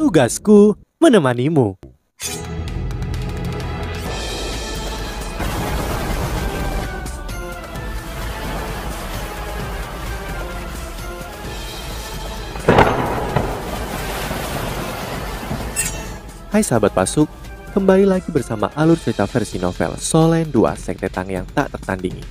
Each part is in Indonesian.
Tugasku menemanimu. Hai sahabat Pasuk, kembali lagi bersama alur cerita versi novel Solen 2 Sekte Tang yang tak tertandingi.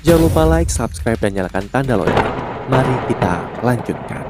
Jangan lupa like, subscribe, dan nyalakan tanda lonceng. Mari kita lanjutkan.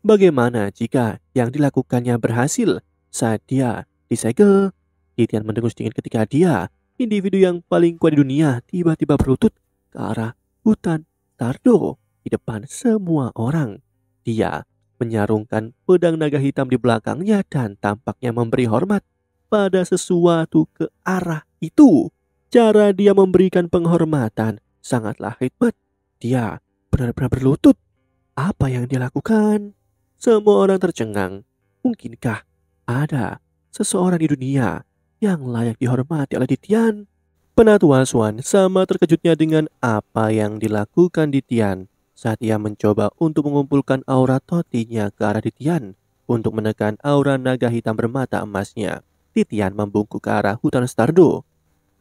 Bagaimana jika yang dilakukannya berhasil saat dia disegel? Titian mendengus dingin ketika dia, individu yang paling kuat di dunia, tiba-tiba berlutut ke arah hutan Tardo di depan semua orang. Dia menyarungkan pedang naga hitam di belakangnya dan tampaknya memberi hormat pada sesuatu ke arah itu. Cara dia memberikan penghormatan sangatlah hikmat. Dia benar-benar berlutut. Apa yang dia lakukan? Semua orang tercengang. Mungkinkah ada seseorang di dunia yang layak dihormati oleh Titian? Penatua Swan sama terkejutnya dengan apa yang dilakukan Titian saat ia mencoba untuk mengumpulkan aura totinya ke arah Titian untuk menekan aura naga hitam bermata emasnya. Titian membungkuk ke arah hutan Stardo.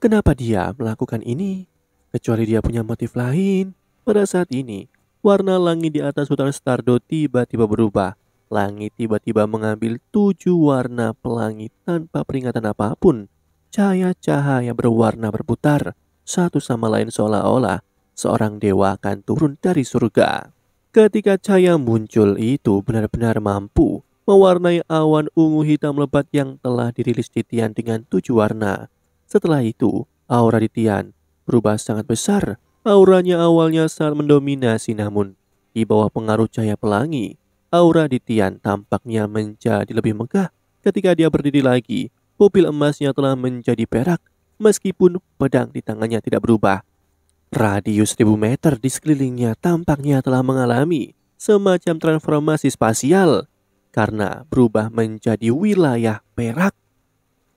Kenapa dia melakukan ini? Kecuali dia punya motif lain. Pada saat ini, warna langit di atas hutan Stardo tiba-tiba berubah. Langit tiba-tiba mengambil 7 warna pelangi tanpa peringatan apapun. Cahaya-cahaya berwarna berputar satu sama lain seolah-olah seorang dewa akan turun dari surga. Ketika cahaya muncul itu benar-benar mampu mewarnai awan ungu hitam lebat yang telah dirilis Titian dengan 7 warna. Setelah itu, aura Titian berubah sangat besar. Auranya awalnya sangat mendominasi, namun di bawah pengaruh cahaya pelangi, aura Titian tampaknya menjadi lebih megah. Ketika dia berdiri lagi, pupil emasnya telah menjadi perak, meskipun pedang di tangannya tidak berubah. Radius 1000 meter di sekelilingnya tampaknya telah mengalami semacam transformasi spasial karena berubah menjadi wilayah perak.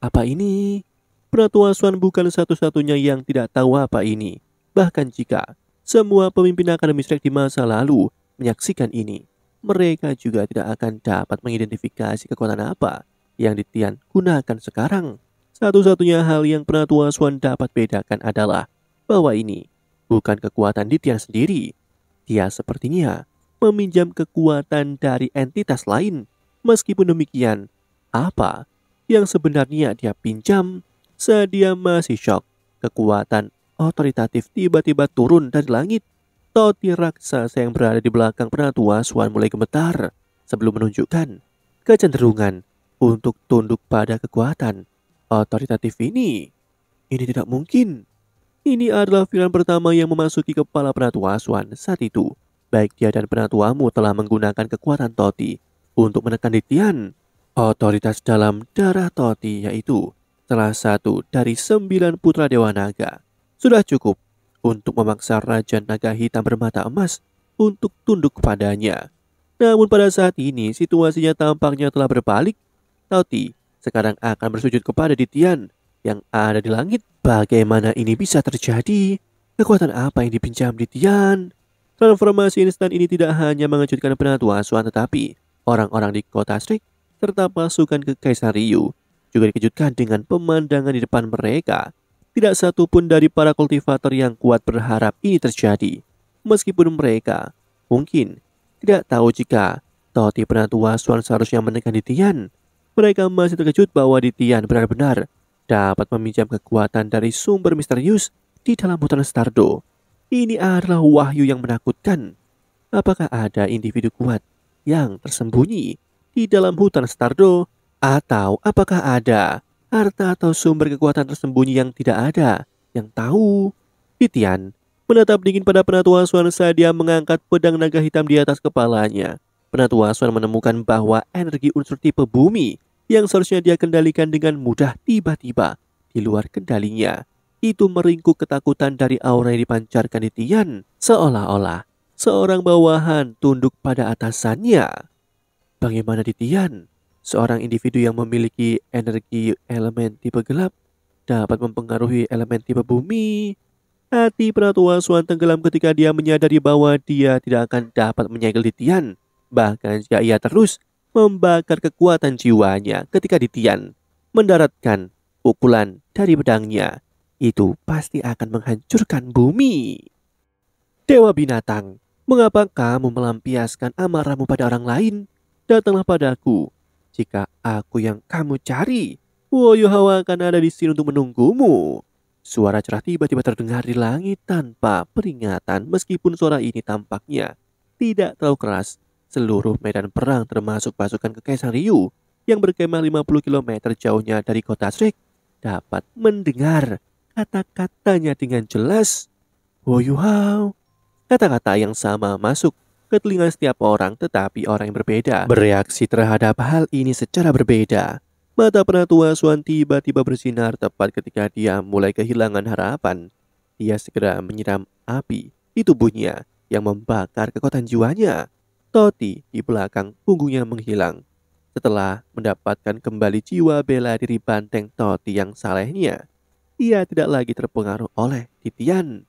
Apa ini? Penatua Swan bukan satu-satunya yang tidak tahu apa ini. Bahkan jika semua pemimpin Akademi Shrek di masa lalu menyaksikan ini, mereka juga tidak akan dapat mengidentifikasi kekuatan apa yang Titian gunakan sekarang. Satu-satunya hal yang Penatua Swan dapat bedakan adalah bahwa ini bukan kekuatan Titian sendiri. Dia sepertinya meminjam kekuatan dari entitas lain. Meskipun demikian, apa yang sebenarnya dia pinjam? Saat dia masih syok, kekuatan otoritatif tiba-tiba turun dari langit. Toti raksasa yang berada di belakang Penatua Swan mulai gemetar sebelum menunjukkan kecenderungan untuk tunduk pada kekuatan otoritatif ini. Ini tidak mungkin. Ini adalah pikiran pertama yang memasuki kepala Penatua Swan saat itu. Baik dia dan penatuamu telah menggunakan kekuatan Toti untuk menekan Titian. Otoritas dalam darah Toti yaitu salah satu dari 9 putra Dewa Naga. Sudah cukup untuk memaksa Raja Naga Hitam bermata emas untuk tunduk kepadanya. Namun pada saat ini situasinya tampaknya telah berbalik. Toti sekarang akan bersujud kepada Titian yang ada di langit. Bagaimana ini bisa terjadi? Kekuatan apa yang dipinjam Titian? Transformasi instan ini tidak hanya mengejutkan Penatua Swan, tetapi orang-orang di kota Shrek serta pasukan Kekaisar Ryu juga dikejutkan dengan pemandangan di depan mereka. Tidak satu pun dari para kultivator yang kuat berharap ini terjadi. Meskipun mereka mungkin tidak tahu jika Toti Penatua Swan seharusnya menekan Titian, mereka masih terkejut bahwa Titian benar-benar dapat meminjam kekuatan dari sumber misterius di dalam hutan Stardo. Ini adalah wahyu yang menakutkan. Apakah ada individu kuat yang tersembunyi di dalam hutan Stardo? Atau apakah ada harta atau sumber kekuatan tersembunyi yang tidak ada yang tahu? Titian menatap dingin pada Penatua Swan saat dia mengangkat pedang naga hitam di atas kepalanya. Penatua Swan menemukan bahwa energi unsur tipe bumi yang seharusnya dia kendalikan dengan mudah tiba-tiba di luar kendalinya. Itu meringkuk ketakutan dari aura yang dipancarkan Titian, seolah-olah seorang bawahan tunduk pada atasannya. Bagaimana Titian, seorang individu yang memiliki energi elemen tipe gelap, dapat mempengaruhi elemen tipe bumi? Hati Penatua Swan tenggelam ketika dia menyadari bahwa dia tidak akan dapat menyegel Titian Bahkan jika ia terus membakar kekuatan jiwanya ketika Ditian mendaratkan pukulan dari pedangnya, itu pasti akan menghancurkan bumi. Dewa binatang, mengapa kamu melampiaskan amarahmu pada orang lain? Datanglah padaku. Jika aku yang kamu cari, Woyuhao akan ada di sini untuk menunggumu. Suara cerah tiba-tiba terdengar di langit tanpa peringatan, meskipun suara ini tampaknya tidak terlalu keras. Seluruh medan perang termasuk pasukan Kekaisar Ryu yang berkemah 50 km jauhnya dari kota Shrek dapat mendengar kata-katanya dengan jelas. Woyuhao. Kata-kata yang sama masuk ke telinga setiap orang, tetapi orang yang berbeda bereaksi terhadap hal ini secara berbeda. Mata penatua Swan tiba-tiba bersinar tepat ketika dia mulai kehilangan harapan. Dia segera menyiram api di tubuhnya yang membakar kekuatan jiwanya. Toti di belakang punggungnya menghilang. Setelah mendapatkan kembali jiwa bela diri banteng Toti yang salehnya, ia tidak lagi terpengaruh oleh Titian.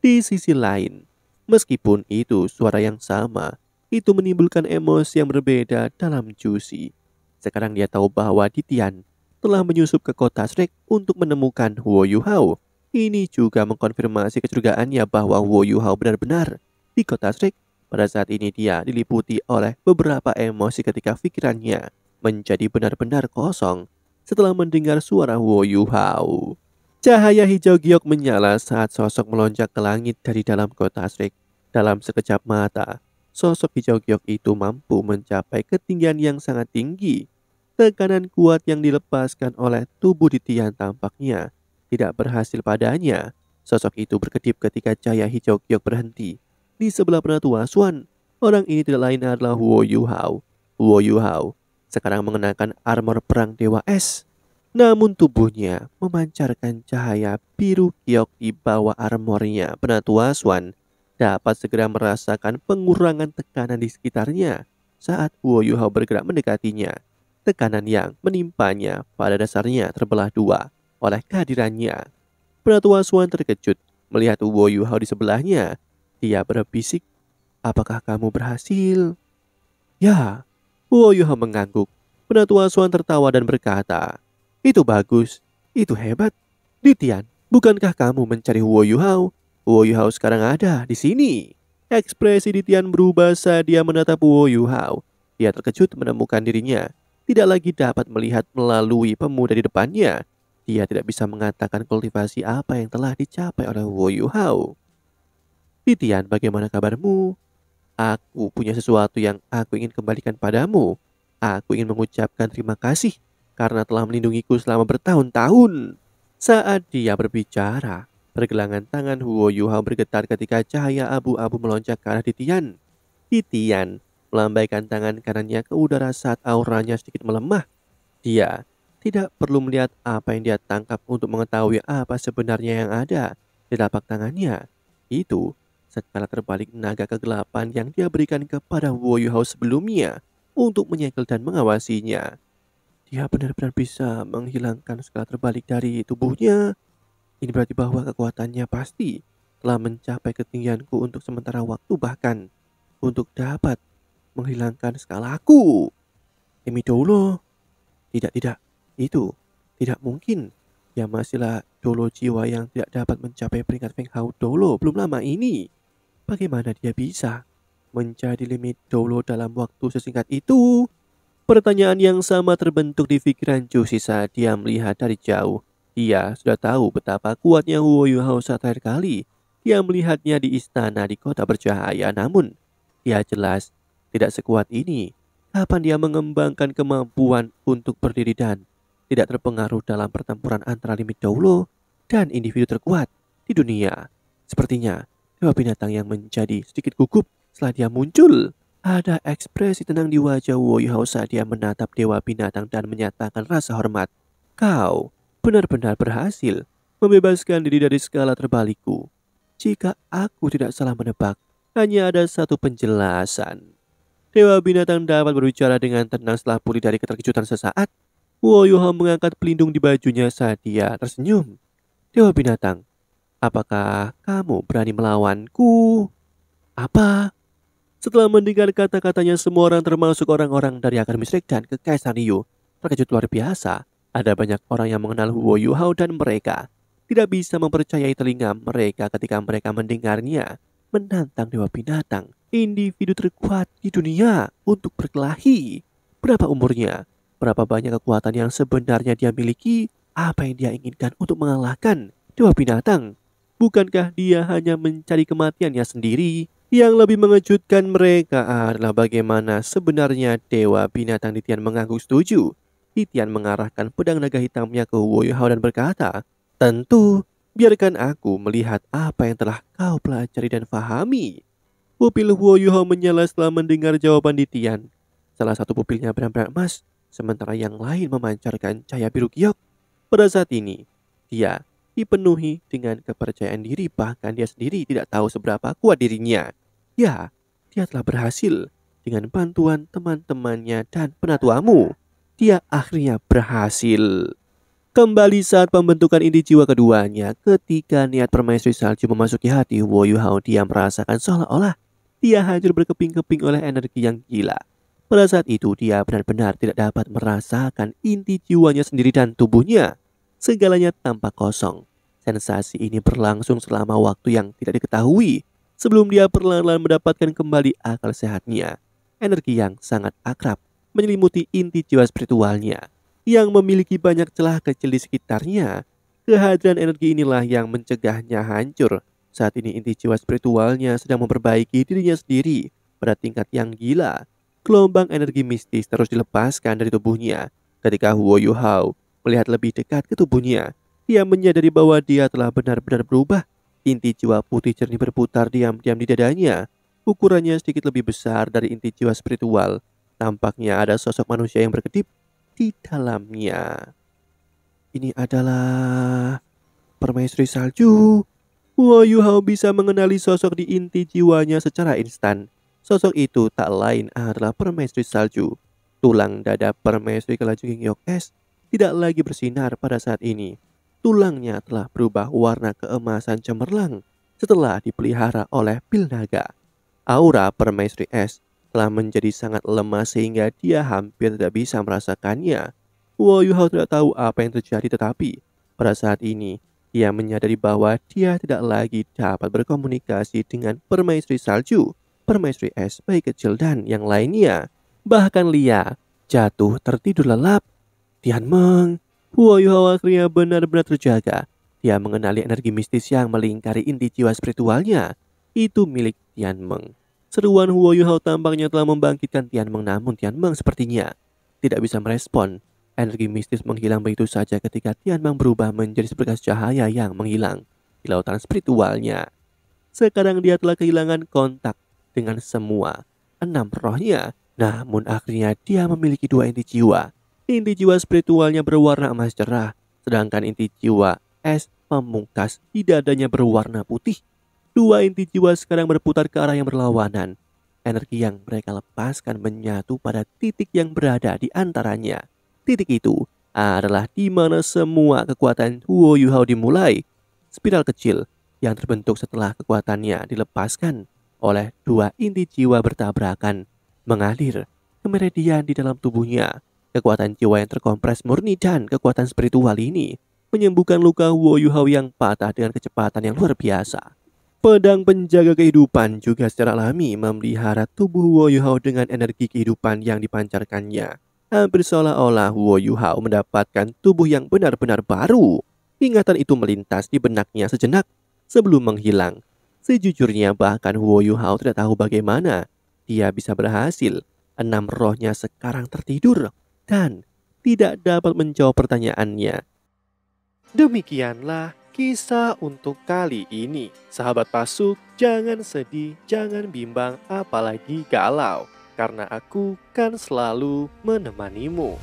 Di sisi lain, meskipun itu suara yang sama, itu menimbulkan emosi yang berbeda dalam Juicy. Sekarang dia tahu bahwa Titian telah menyusup ke kota Shrek untuk menemukan Woyuhao. Ini juga mengkonfirmasi kecurigaannya bahwa Woyuhao benar-benar di kota Shrek. Pada saat ini dia diliputi oleh beberapa emosi ketika pikirannya menjadi benar-benar kosong setelah mendengar suara Woyuhao. Cahaya hijau giok menyala saat sosok melonjak ke langit dari dalam kota Shrek. Dalam sekejap mata, sosok hijau giok itu mampu mencapai ketinggian yang sangat tinggi. Tekanan kuat yang dilepaskan oleh tubuh Titian tampaknya tidak berhasil padanya. Sosok itu berkedip ketika cahaya hijau giok berhenti. Di sebelah penatua Swan, orang ini tidak lain adalah Woyuhao. Woyuhao sekarang mengenakan armor perang Dewa Es. Namun tubuhnya memancarkan cahaya biru giok di bawah armornya. Penatua Swan dapat segera merasakan pengurangan tekanan di sekitarnya saat Woyuhao bergerak mendekatinya. Tekanan yang menimpanya pada dasarnya terbelah dua oleh kehadirannya. Penatua Swan terkejut melihat Woyuhao di sebelahnya. Dia berbisik, "Apakah kamu berhasil?" "Ya." Woyuhao mengangguk. Penatua Swan tertawa dan berkata, "Itu bagus, itu hebat. Ditian, bukankah kamu mencari Woyuhao? Woyuhao sekarang ada di sini." Ekspresi Ditian berubah saat dia menatap Woyuhao. Dia terkejut menemukan dirinya tidak lagi dapat melihat melalui pemuda di depannya. Dia tidak bisa mengatakan kultivasi apa yang telah dicapai oleh Woyuhao. "Titian, bagaimana kabarmu? Aku punya sesuatu yang aku ingin kembalikan padamu. Aku ingin mengucapkan terima kasih karena telah melindungiku selama bertahun-tahun." Saat dia berbicara, pergelangan tangan Woyuhao bergetar ketika cahaya abu-abu melonjak ke arah Titian. Titian melambaikan tangan kanannya ke udara saat auranya sedikit melemah. Dia tidak perlu melihat apa yang dia tangkap untuk mengetahui apa sebenarnya yang ada di telapak tangannya. Itu skala terbalik naga kegelapan yang dia berikan kepada Woyuhao sebelumnya untuk menyegel dan mengawasinya. Dia benar-benar bisa menghilangkan skala terbalik dari tubuhnya. Ini berarti bahwa kekuatannya pasti telah mencapai ketinggianku untuk sementara waktu, bahkan untuk dapat menghilangkan skalaku. Demi Dolo. Tidak, itu tidak mungkin. Dia masihlah Dolo jiwa yang tidak dapat mencapai peringkat Feng Hao Dolo belum lama ini. Bagaimana dia bisa menjadi limit Dolo dalam waktu sesingkat itu? Pertanyaan yang sama terbentuk di pikiran Juicy saat dia melihat dari jauh. Dia sudah tahu betapa kuatnya Woyuhao saat terakhir kali dia melihatnya di istana di kota bercahaya. Namun, dia jelas tidak sekuat ini. Kapan dia mengembangkan kemampuan untuk berdiri dan tidak terpengaruh dalam pertempuran antara limit Dolo dan individu terkuat di dunia? Sepertinya Dewa binatang yang menjadi sedikit gugup setelah dia muncul. Ada ekspresi tenang di wajah Woyuhao saat dia menatap Dewa binatang dan menyatakan rasa hormat. "Kau benar-benar berhasil membebaskan diri dari skala terbalikku. Jika aku tidak salah menebak, hanya ada satu penjelasan." Dewa binatang dapat berbicara dengan tenang setelah pulih dari keterkejutan sesaat. Woyuhao mengangkat pelindung di bajunya saat dia tersenyum. "Dewa binatang, apakah kamu berani melawanku?" "Apa?" Setelah mendengar kata-katanya, semua orang termasuk orang-orang dari Akademi Shrek dan Kekaisaran Ryu terkejut luar biasa. Ada banyak orang yang mengenal Huo Yuhao dan mereka tidak bisa mempercayai telinga mereka ketika mereka mendengarnya menantang Dewa Binatang, individu terkuat di dunia, untuk berkelahi. Berapa umurnya? Berapa banyak kekuatan yang sebenarnya dia miliki? Apa yang dia inginkan untuk mengalahkan Dewa Binatang? Bukankah dia hanya mencari kematiannya sendiri? Yang lebih mengejutkan mereka adalah bagaimana sebenarnya Dewa Binatang Titian mengangguk setuju. Titian mengarahkan pedang naga hitamnya ke Huo Yuhao dan berkata, "Tentu, biarkan aku melihat apa yang telah kau pelajari dan fahami." Pupil Huo Yuhao menyala setelah mendengar jawaban Titian. Salah satu pupilnya benar-benar emas, sementara yang lain memancarkan cahaya biru giok. Pada saat ini, dia dipenuhi dengan kepercayaan diri, bahkan dia sendiri tidak tahu seberapa kuat dirinya. Ya, dia telah berhasil dengan bantuan teman-temannya dan penatuamu. Dia akhirnya berhasil. Kembali saat pembentukan inti jiwa keduanya, ketika niat permaisuri salju memasuki hati Huo Yuhao, dia merasakan seolah-olah dia hancur berkeping-keping oleh energi yang gila. Pada saat itu dia benar-benar tidak dapat merasakan inti jiwanya sendiri dan tubuhnya. Segalanya tampak kosong. Sensasi ini berlangsung selama waktu yang tidak diketahui sebelum dia perlahan-lahan mendapatkan kembali akal sehatnya. Energi yang sangat akrab menyelimuti inti jiwa spiritualnya yang memiliki banyak celah kecil di sekitarnya. Kehadiran energi inilah yang mencegahnya hancur. Saat ini inti jiwa spiritualnya sedang memperbaiki dirinya sendiri pada tingkat yang gila. Gelombang energi mistis terus dilepaskan dari tubuhnya. Ketika Huo Yuhao melihat lebih dekat ke tubuhnya, dia menyadari bahwa dia telah benar-benar berubah. Inti jiwa putih jernih berputar diam-diam di dadanya. Ukurannya sedikit lebih besar dari inti jiwa spiritual. Tampaknya ada sosok manusia yang berkedip di dalamnya. Ini adalah permaisuri salju. Huo Yuhao bisa mengenali sosok di inti jiwanya secara instan. Sosok itu tak lain adalah permaisuri salju. Tulang dada permaisuri Kelajengking Yok Es tidak lagi bersinar pada saat ini. Tulangnya telah berubah warna keemasan cemerlang setelah dipelihara oleh pil naga. Aura permaisuri es telah menjadi sangat lemah sehingga dia hampir tidak bisa merasakannya. Huo Yuhao tidak tahu apa yang terjadi, tetapi pada saat ini dia menyadari bahwa dia tidak lagi dapat berkomunikasi dengan permaisuri salju, permaisuri es, bayi kecil dan yang lainnya. Bahkan Lia jatuh tertidur lelap. Tianmeng, Huo Yuhao akhirnya benar-benar terjaga. Dia mengenali energi mistis yang melingkari inti jiwa spiritualnya. Itu milik Tianmeng. Seruan Huo Yuhao tampaknya telah membangkitkan Tianmeng, namun Tianmeng sepertinya tidak bisa merespon. Energi mistis menghilang begitu saja ketika Tianmeng berubah menjadi seberkas cahaya yang menghilang di lautan spiritualnya. Sekarang dia telah kehilangan kontak dengan semua 6 rohnya. Namun akhirnya dia memiliki 2 inti jiwa. Inti jiwa spiritualnya berwarna emas cerah, sedangkan inti jiwa es pemungkas di dadanya berwarna putih. 2 inti jiwa sekarang berputar ke arah yang berlawanan. Energi yang mereka lepaskan menyatu pada titik yang berada di antaranya. Titik itu adalah di mana semua kekuatan Huo Yuhao dimulai. Spiral kecil yang terbentuk setelah kekuatannya dilepaskan oleh 2 inti jiwa bertabrakan, mengalir ke meridian di dalam tubuhnya. Kekuatan jiwa yang terkompres murni dan kekuatan spiritual ini menyembuhkan luka Huo Yuhao yang patah dengan kecepatan yang luar biasa. Pedang penjaga kehidupan juga secara alami memelihara tubuh Huo Yuhao dengan energi kehidupan yang dipancarkannya. Hampir seolah-olah Huo Yuhao mendapatkan tubuh yang benar-benar baru. Ingatan itu melintas di benaknya sejenak sebelum menghilang. Sejujurnya bahkan Huo Yuhao tidak tahu bagaimana dia bisa berhasil. 6 rohnya sekarang tertidur dan tidak dapat menjawab pertanyaannya. Demikianlah kisah untuk kali ini. Sahabat Pasuk, jangan sedih, jangan bimbang, apalagi galau, karena aku kan selalu menemanimu.